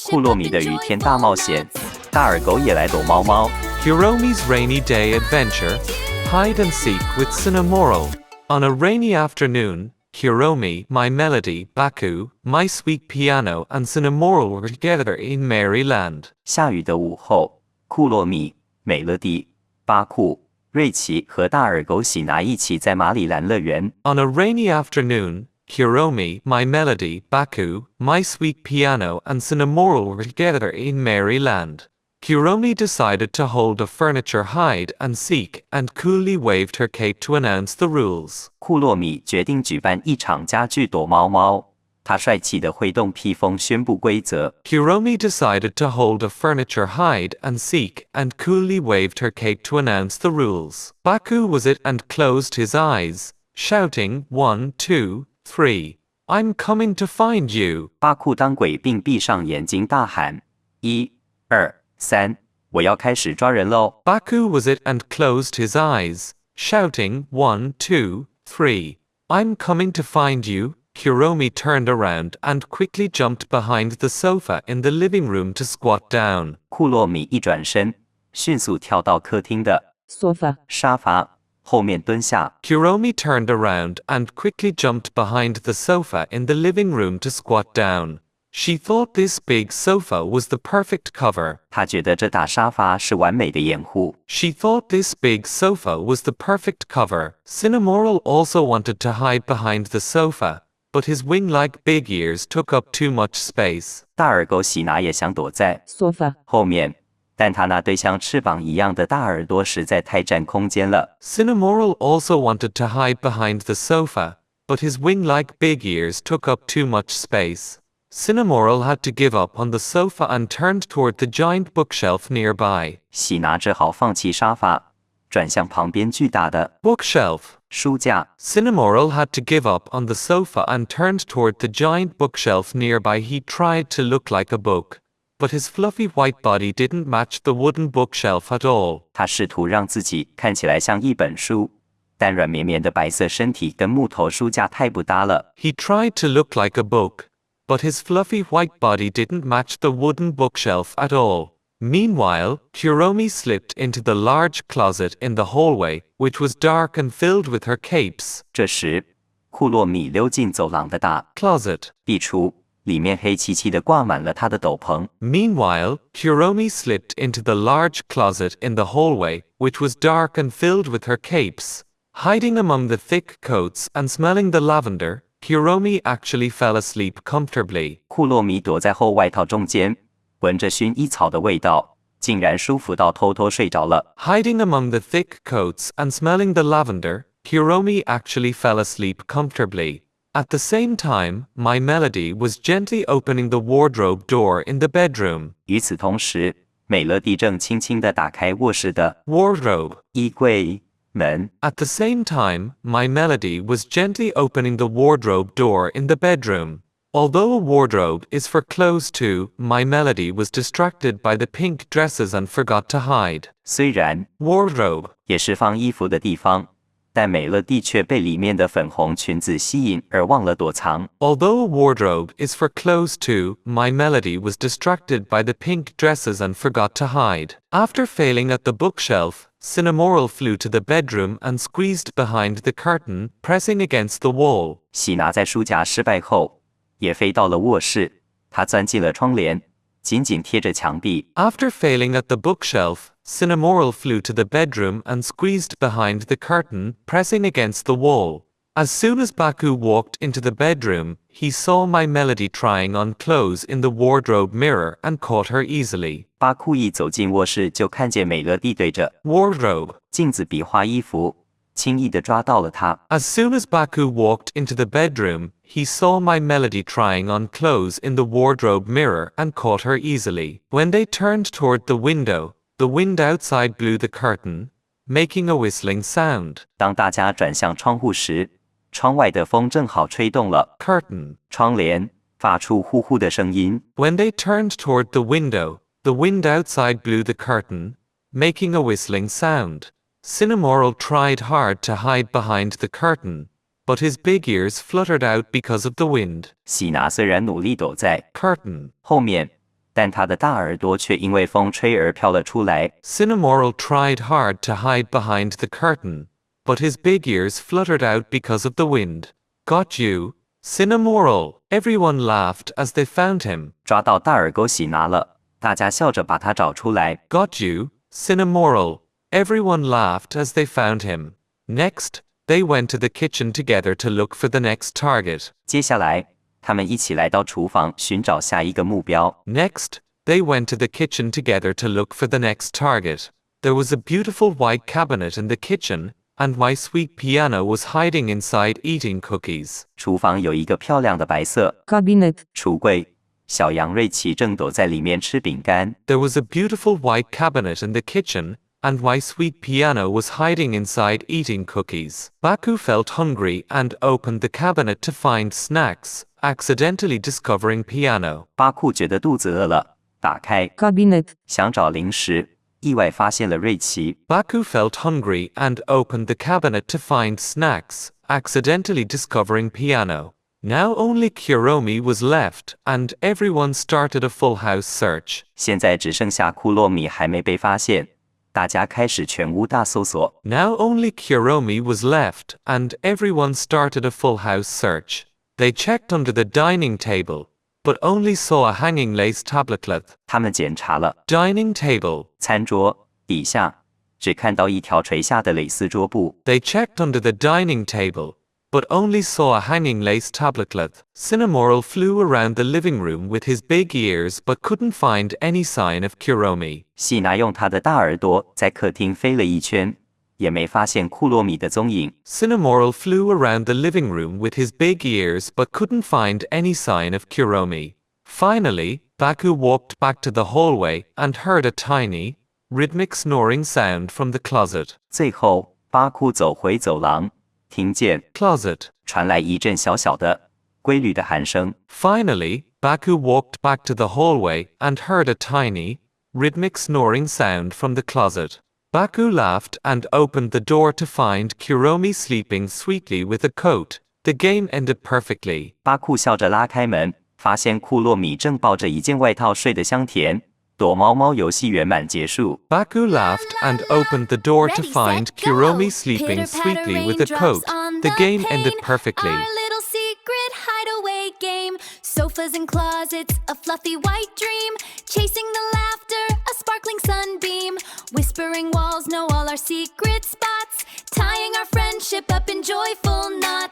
库洛米的雨天大冒险，大耳狗也来躲猫猫。Hiromi's rainy day adventure, hide and seek with Cinnamoroll. On a rainy afternoon, Hiromi, my melody, Baku, my sweet piano, and Cinnamoroll were together in Maryland. 下雨的午后，库洛米、美乐蒂、巴库、瑞奇和大耳狗喜拿一起在马里兰乐园。On a rainy afternoon, Hiromi, my melody, Baku, my sweet piano, and Cinnamoroll were together in Maryland. Hiromi decided to hold a furniture hide and seek and coolly waved her cape to announce the rules. 库洛米决定举办一场家具躲猫猫，他帅气地挥动披风宣布规则。Hiromi decided to hold a furniture hide and seek and coolly waved her cape to announce the rules. Baku was it and closed his eyes, shouting 1, 2, 3. I'm coming to find you. 巴库当鬼并闭上眼睛大喊1、2、3，我要开始抓人喽。Baku was it and closed his eyes, shouting 1, 2, 3. I'm coming to find you. Hiromi turned around and quickly jumped behind the sofa in the living room to squat down. 库洛米一转身，迅速跳到客厅的 sofa 沙发后面蹲下。Hiromi turned around and quickly jumped behind the sofa in the living room to squat down. She thought this big sofa was the perfect cover. 她觉得这大沙发是完美的掩护。She thought this big sofa was the perfect cover. Cinnamoroll also wanted to hide behind the sofa, but his wing-like big ears took up too much space. 大耳狗喜拿也想躲在 sofa 后面，但他那对像翅膀一样的大耳朵实在太占空间了。Cinnamoroll also wanted to hide behind the sofa, but his wing-like big ears took up too much space. Cinnamoroll had to give up on the sofa and turned toward the giant bookshelf nearby. 喜拿只好放弃沙发，转向旁边巨大的 Bookshelf. 书架。Cinnamoroll had to give up on the sofa and turned toward the giant bookshelf nearby. He tried to look like a book, but his fluffy white body didn't match the wooden bookshelf at all. 他试图让自己看起来像一本书，但软绵绵的白色身体跟木头书架太不搭了。He tried to look like a book, but his fluffy white body didn't match the wooden bookshelf at all. Meanwhile, Hiromi slipped into the large closet in the hallway, which was dark and filled with her capes. 这时，库洛米溜进走廊的大 Closet. 壁橱，里面黑漆漆的挂满了他的斗篷。Meanwhile, Hiromi slipped into the large closet in the hallway, which was dark and filled with her capes. Hiding among the thick coats and smelling the lavender, Hiromi actually fell asleep comfortably. 库洛米躲在厚外套中间，闻着薰衣草的味道，竟然舒服到偷偷睡着了。Hiding among the thick coats and smelling the lavender, Hiromi actually fell asleep comfortably. At the same time, my melody was gently opening the wardrobe door in the bedroom. 与此同时，美乐蒂正轻轻地打开卧室的 Wardrobe. 衣柜门。At the same time, my melody was gently opening the wardrobe door in the bedroom. Although a wardrobe is for clothes too, my melody was distracted by the pink dresses and forgot to hide. 虽然 Wardrobe 也是放衣服的地方，但美乐蒂却被里面的粉红裙子吸引而忘了躲藏。Although a wardrobe is for clothes too, my melody was distracted by the pink dresses and forgot to hide. After failing at the bookshelf, Cinnamoroll flew to the bedroom and squeezed behind the curtain, pressing against the wall. 喜拿在书架失败后，也飞到了卧室，他钻进了窗帘，紧紧贴着墙壁。After failing at the bookshelf, Cinnamoroll flew to the bedroom and squeezed behind the curtain, pressing against the wall. As soon as Baku walked into the bedroom, he saw my melody trying on clothes in the wardrobe mirror and caught her easily. 巴库一走进卧室，就看见美乐蒂对着 Wardrobe 镜子比划衣服，轻易地抓到了她。As soon as Baku walked into the bedroom, he saw my melody trying on clothes in the wardrobe mirror and caught her easily. When they turned toward the window, the wind outside blew the curtain, making a whistling sound. 当大家转向窗户时，窗外的风正好吹动了 Curtain. 窗帘，发出呼呼的声音。When they turned toward the window, the wind outside blew the curtain, making a whistling sound. Cinnamoroll tried hard to hide behind the curtain, but his big ears fluttered out because of the wind. 喜拿虽然努力躲在 Curtain. 后面，但他的大耳朵却因为风吹而飘了出来。Cinnamoroll tried hard to hide behind the curtain, but his big ears fluttered out because of the wind. Got you, Cinnamoroll! Everyone laughed as they found him. 抓到大耳狗喜拿了，大家笑着把他找出来。Got you, Cinnamoroll! Everyone laughed as they found him. Next, they went to the kitchen together to look for the next target. 接下来，他们一起来到厨房寻找下一个目标。Next, they went to the kitchen together to look for the next target. There was a beautiful white cabinet in the kitchen, and my sweet piano was hiding inside eating cookies. 厨房有一个漂亮的白色 cabinet, 橱柜，小羊瑞奇正躲在里面吃饼干。There was a beautiful white cabinet in the kitchen, and my sweet piano was hiding inside eating cookies. Baku felt hungry and opened the cabinet to find snacks, accidentally discovering piano. 巴库觉得肚子饿了，打开 cabinet, 想找零食，意外发现了瑞奇。Baku felt hungry and opened the cabinet to find snacks, accidentally discovering piano. Now only Kuromi was left, and everyone started a full house search. 现在只剩下库洛米还没被发现，大家开始全屋大搜索。 Now only Kuromi was left, and everyone started a full house search. They checked under the dining table, but only saw a hanging lace tabletlet. 他们检查了 Dining table. 餐桌底下，只看到一条垂下的蕾丝桌布。 They checked under the dining table, but only saw a hanging lace tabletlet. Cinnamoroll flew around the living room with his big ears but couldn't find any sign of Kuromi. 细拿用他的大耳朵在客厅飞了一圈，也没发现库洛米的踪影。 Cinnamoroll flew around the living room with his big ears but couldn't find any sign of Kuromi. Finally, Baku walked back to the hallway and heard a tiny, rhythmic snoring sound from the closet. 最后，巴库走回走廊，听见 Closet. 传来一阵小小的、规律的鼾声。 Finally, Baku walked back to the hallway and heard a tiny, rhythmic snoring sound from the closet. Baku laughed and opened the door to find Kuromi sleeping sweetly with a coat. The game ended perfectly. 巴库笑着拉开门，发现库洛米正抱着一件外套睡得香甜。躲猫猫游戏圆满结束。 Baku laughed and opened the door to find Kuromi sleeping sweetly with a coat. The game ended perfectly. Our little secret hideaway game. Sofas and closets, a fluffy white dream. Chasing the laughter, a sparkling sunbeam. Whispering walls know all our secret spots. Tying our friendship up in joyful knots.